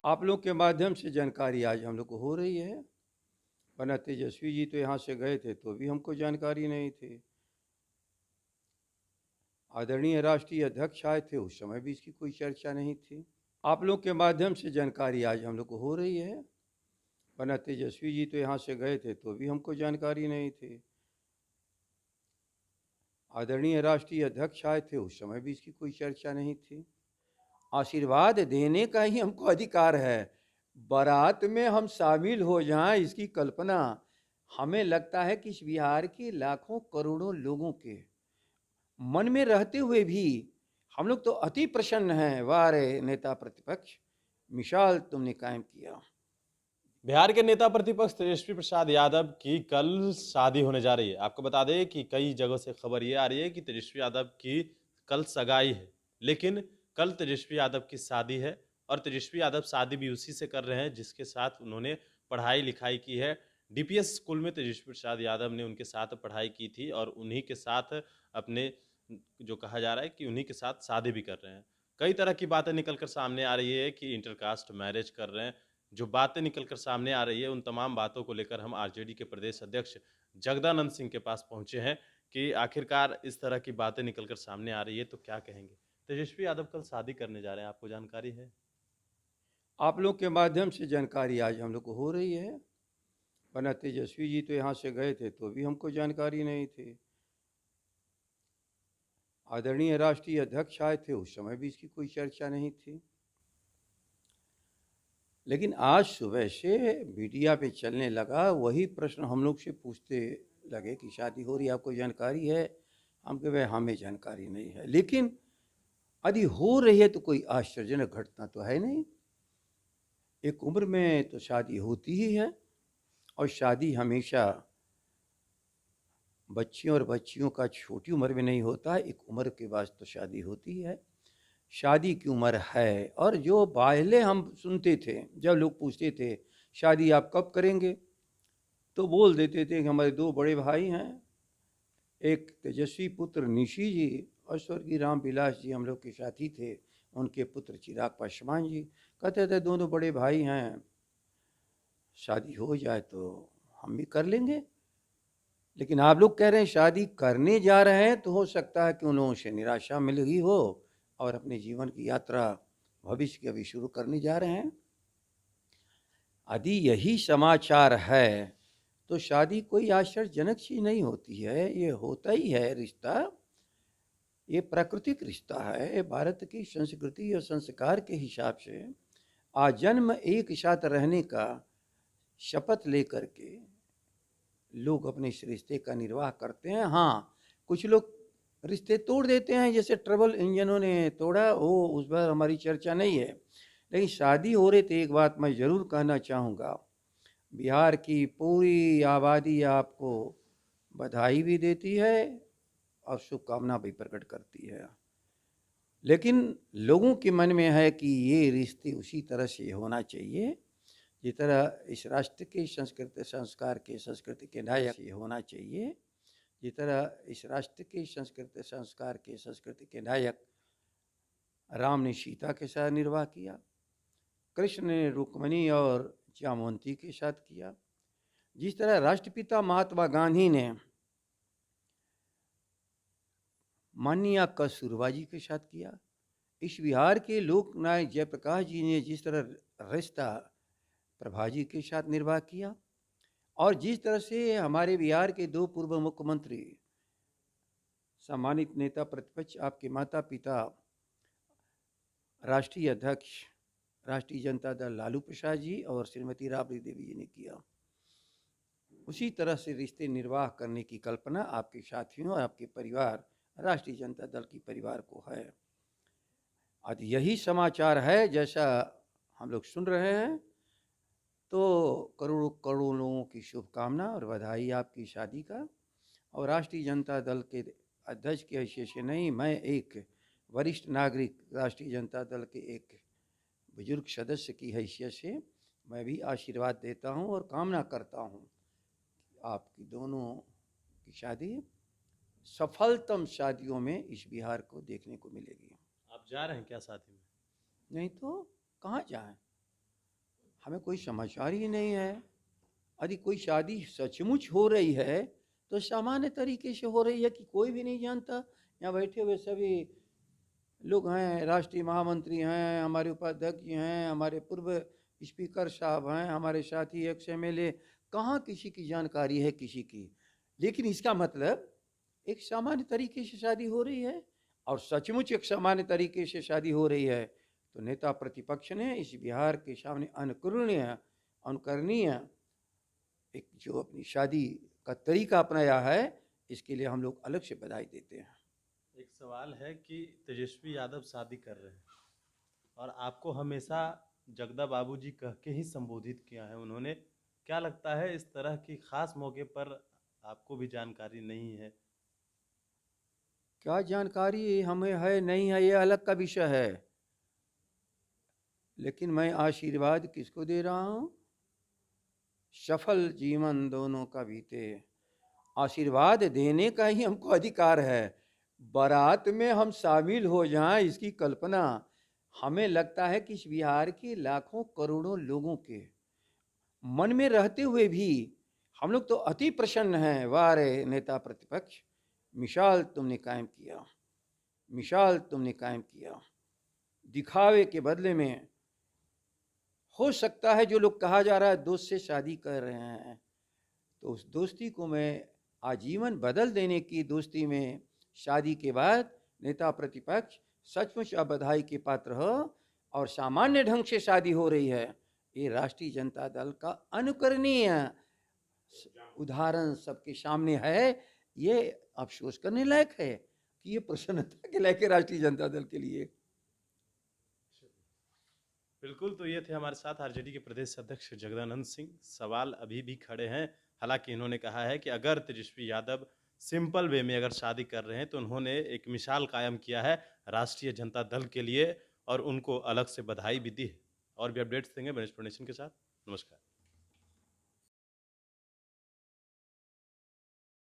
आप लोग के माध्यम से जानकारी आज हम लोग को हो रही है, वरना तेजस्वी जी तो यहाँ से गए थे तो भी हमको जानकारी नहीं थी। आदरणीय राष्ट्रीय अध्यक्ष आए थे, उस समय भी इसकी कोई चर्चा नहीं थी। आप लोग के माध्यम से जानकारी आज हम लोग को हो रही है, वरना तेजस्वी जी तो यहाँ से गए थे तो भी हमको जानकारी नहीं थी। आदरणीय राष्ट्रीय अध्यक्ष आए थे, उस समय भी इसकी कोई चर्चा नहीं थी। आशीर्वाद देने का ही हमको अधिकार है, बारात में हम शामिल हो जाएं इसकी कल्पना हमें लगता है कि इस बिहार के लाखों करोड़ों लोगों के मन में रहते हुए भी हम लोग तो अति प्रसन्न हैं। वाह रे नेता प्रतिपक्ष, मिसाल तुमने कायम किया। बिहार के नेता प्रतिपक्ष तेजस्वी प्रसाद यादव की कल शादी होने जा रही है। आपको बता दें कि कई जगहों से खबर ये आ रही है कि तेजस्वी यादव की कल सगाई है, लेकिन कल तेजस्वी यादव की शादी है और तेजस्वी यादव शादी भी उसी से कर रहे हैं जिसके साथ उन्होंने पढ़ाई लिखाई की है। डीपीएस स्कूल में तेजस्वी प्रसाद यादव ने उनके साथ पढ़ाई की थी और उन्हीं के साथ अपने, जो कहा जा रहा है कि उन्हीं के साथ शादी भी कर रहे हैं। कई तरह की बातें निकलकर सामने आ रही है कि इंटरकास्ट मैरिज कर रहे हैं। जो बातें निकलकर सामने आ रही है उन तमाम बातों को लेकर हम आरजेडी के प्रदेश अध्यक्ष जगदानंद सिंह के पास पहुंचे हैं कि आखिरकार इस तरह की बातें निकलकर सामने आ रही है तो क्या कहेंगे। तेजस्वी यादव कल शादी करने जा रहे हैं, आपको जानकारी है? आप लोग के माध्यम से जानकारी आज हम लोग को हो रही है, वरना तेजस्वी जी तो यहाँ से गए थे तो भी हमको जानकारी नहीं थी। आदरणीय राष्ट्रीय अध्यक्ष आए थे, उस समय भी इसकी कोई चर्चा नहीं थी। लेकिन आज सुबह से मीडिया पे चलने लगा, वही प्रश्न हम लोग से पूछते लगे कि शादी हो रही है, आपको जानकारी है? हम कहे भाई हमें जानकारी नहीं है, लेकिन यदि हो रही है तो कोई आश्चर्यजनक घटना तो है नहीं। एक उम्र में तो शादी होती ही है, और शादी हमेशा बच्चियों और बच्चियों का छोटी उम्र में नहीं होता है, एक उम्र के बाद तो शादी होती है। शादी की उम्र है, और जो पहले हम सुनते थे जब लोग पूछते थे शादी आप कब करेंगे, तो बोल देते थे कि हमारे दो बड़े भाई हैं, एक तेजस्वी पुत्र निशी जी और स्वर्गीय राम विलास जी हम लोग के साथी थे, उनके पुत्र चिराग पासवान जी। कहते थे दोनों बड़े भाई हैं, शादी हो जाए तो हम भी कर लेंगे। लेकिन आप लोग कह रहे हैं शादी करने जा रहे हैं, तो हो सकता है कि उन लोगों से निराशा मिल गई हो और अपने जीवन की यात्रा भविष्य की अभी शुरू करने जा रहे हैं। यदि यही समाचार है तो शादी कोई आश्चर्यजनक चीज नहीं होती है, ये होता ही है रिश्ता। ये प्राकृतिक रिश्ता है। भारत की संस्कृति और संस्कार के हिसाब से आजन्म एक साथ रहने का शपथ लेकर के लोग अपने इस रिश्ते का निर्वाह करते हैं। हाँ, कुछ लोग रिश्ते तोड़ देते हैं, जैसे ट्रबल इंजनों ने तोड़ा, वो उस पर हमारी चर्चा नहीं है। लेकिन शादी हो रही तो एक बात मैं ज़रूर कहना चाहूँगा, बिहार की पूरी आबादी आपको बधाई भी देती है और शुभकामना भी प्रकट करती है। लेकिन लोगों के मन में है कि ये रिश्ते उसी तरह से होना चाहिए जिस तरह इस राष्ट्र के संस्कृति संस्कार के संस्कृति के नायक ये होना चाहिए, जिस तरह इस राष्ट्र के संस्कृति संस्कार के संस्कृति के नायक राम ने सीता के साथ निर्वाह किया, कृष्ण ने रुक्मिणी और जामवंती के साथ किया, जिस तरह राष्ट्रपिता महात्मा गांधी ने माननीय कस्तूरबा जी के साथ किया, इस बिहार के लोक नायक जयप्रकाश जी ने जिस तरह रिश्ता प्रभा जी के साथ निर्वाह किया, और जिस तरह से हमारे बिहार के दो पूर्व मुख्यमंत्री सम्मानित नेता प्रतिपक्ष आपके माता पिता राष्ट्रीय अध्यक्ष राष्ट्रीय जनता दल लालू प्रसाद जी और श्रीमती राबड़ी देवी जी ने किया, उसी तरह से रिश्ते निर्वाह करने की कल्पना आपके साथियों और आपके परिवार राष्ट्रीय जनता दल की परिवार को है। आज यही समाचार है जैसा हम लोग सुन रहे हैं, तो करोड़ों करोड़ों लोगों की शुभकामना और बधाई आपकी शादी का। और राष्ट्रीय जनता दल के अध्यक्ष की हैसियत से नहीं, मैं एक वरिष्ठ नागरिक राष्ट्रीय जनता दल के एक बुजुर्ग सदस्य की हैसियत से मैं भी आशीर्वाद देता हूं और कामना करता हूं कि आपकी दोनों की शादी सफलतम शादियों में इस बिहार को देखने को मिलेगी। आप जा रहे हैं क्या शादी में? नहीं तो कहाँ जाएं? हमें कोई समाचार ही नहीं है। यदि कोई शादी सचमुच हो रही है तो सामान्य तरीके से हो रही है कि कोई भी नहीं जानता। यहाँ बैठे हुए सभी लोग हैं, राष्ट्रीय महामंत्री हैं, हमारे उपाध्यक्ष हैं, हमारे पूर्व स्पीकर साहब हैं, हमारे साथी एक्स MLA, कहाँ किसी की जानकारी है किसी की। लेकिन इसका मतलब एक सामान्य तरीके से शादी हो रही है, और सचमुच एक सामान्य तरीके से शादी हो रही है तो नेता प्रतिपक्ष ने इस बिहार के सामने अनुकरणीय एक जो अपनी शादी का तरीका अपनाया है, इसके लिए हम लोग अलग से बधाई देते हैं। एक सवाल है कि तेजस्वी यादव शादी कर रहे हैं और आपको हमेशा जगदा बाबूजी कह के ही संबोधित किया है उन्होंने। क्या लगता है इस तरह की खास मौके पर आपको भी जानकारी नहीं है? क्या जानकारी हमें है नहीं है ये अलग का विषय है, लेकिन मैं आशीर्वाद किसको दे रहा हूँ? सफल जीवन दोनों का बीते, आशीर्वाद देने का ही हमको अधिकार है। बारात में हम शामिल हो जाएं इसकी कल्पना हमें लगता है कि इस बिहार के लाखों करोड़ों लोगों के मन में रहते हुए भी हम लोग तो अति प्रसन्न हैं। वाह रे नेता प्रतिपक्ष, मिसाल तुमने कायम किया, मिसाल तुमने कायम किया। दिखावे के बदले में हो सकता है जो लोग कहा जा रहा है दोस्त से शादी कर रहे हैं, तो उस दोस्ती को मैं आजीवन बदल देने की दोस्ती में शादी के बाद नेता प्रतिपक्ष सचमुच अब बधाई के पात्र हो, और सामान्य ढंग से शादी हो रही है। ये राष्ट्रीय जनता दल का अनुकरणीय उदाहरण सबके सामने है। ये अफसोस करने लायक है कि ये प्रसन्नता के लायक है राष्ट्रीय जनता दल के लिए। बिल्कुल, तो ये थे हमारे साथ आरजेडी के प्रदेश अध्यक्ष जगदानंद सिंह। सवाल अभी भी खड़े हैं, हालांकि इन्होंने कहा है कि अगर तेजस्वी यादव सिंपल वे में अगर शादी कर रहे हैं तो उन्होंने एक मिसाल कायम किया है राष्ट्रीय जनता दल के लिए और उनको अलग से बधाई भी दी है। और भी अपडेट्स देंगे बनस्पत नेशन के साथ। नमस्कार।